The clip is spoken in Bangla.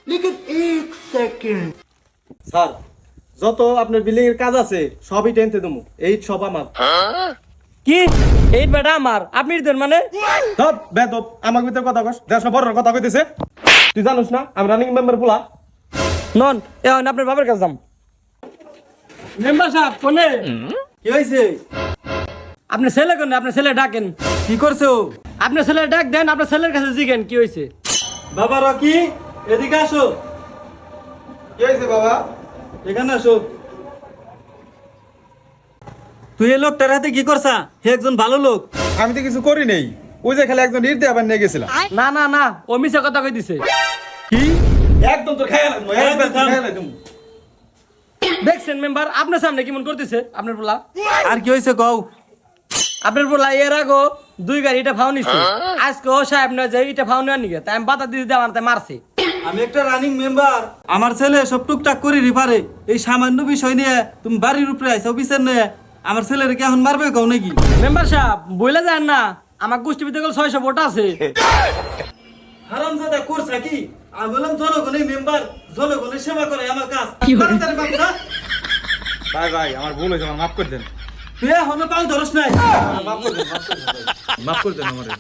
लेकिन एक सेकंड স্যার যত আপনার বিল্ডিং এর কাজ আছে সবই টেনতে দেবো এই সব আমার কি এই বেটা আমার আপনি দেন মানে ধপ বেদব আমার ভিতরে কথা কস দেশ না বড় কথা কইতেছে তুই জানোস না আমি রানিং মেম্বার পোলা নন এখন আপনার বাবার কাছে যাম মেম্বার সাহেব কোনে কি হইছে আপনার ছেলে কোনে আপনার ছেলে ডাকেন কি করছো আপনার ছেলে ডাক দেন আপনার ছেলের কাছে জিজ্ঞেন কি হয়েছে বাবা রকি এদিকে আসো কি হইছে বাবা এখানে আসো তুই এই লোকটার হাতে কি করছা হে একজন ভালো লোক। আমি তো কিছু করি নেই ওই যে খালি একজন ইট দিয়ে আবার নিয়ে গেছিলাম না না না ও মিছে কথা কই দিছে কি একদম তোর খায়া লাগবো একদম তোর খায়া লাগবো দেখছেন মেম্বার আপনার সামনে কেমন করতেছে আপনার বলা আর কি হয়েছে কও? আপনার বলা এর আগো 2 গাড়ি এটা ফাউ নিছে আজকে ও সাহেব না যাই এটা ফাউ নেওয়ার নিগে তাই আমি বাতা দিতে আমার তাই মারছে আমি একটা রানিং মেম্বার, আমার ছেলে সব টুকটাক করে রিপারে, এই সামান্য বিষয় নিয়ে তুমি বাড়ির উপরে আইছো অফিসের নিয়ে আমার ছেলের কি এখন মারবে কও নাকি? মেম্বার সাহেব বইলা যান না আমার গোষ্ঠী ভিতরে 600 ভোট আছে হারামজাদা করছা কি? আমি বললাম জনগণের মেম্বার, জনগণের সেবা করে আমার কাজ। তাড়াতাড়ি বাচ্চা, ভাই ভাই আমার ভুল হয়েছে আমার মাফ করে দেন তুই এখনো পাল ধরস নাই। মাফ করে দেন আমারে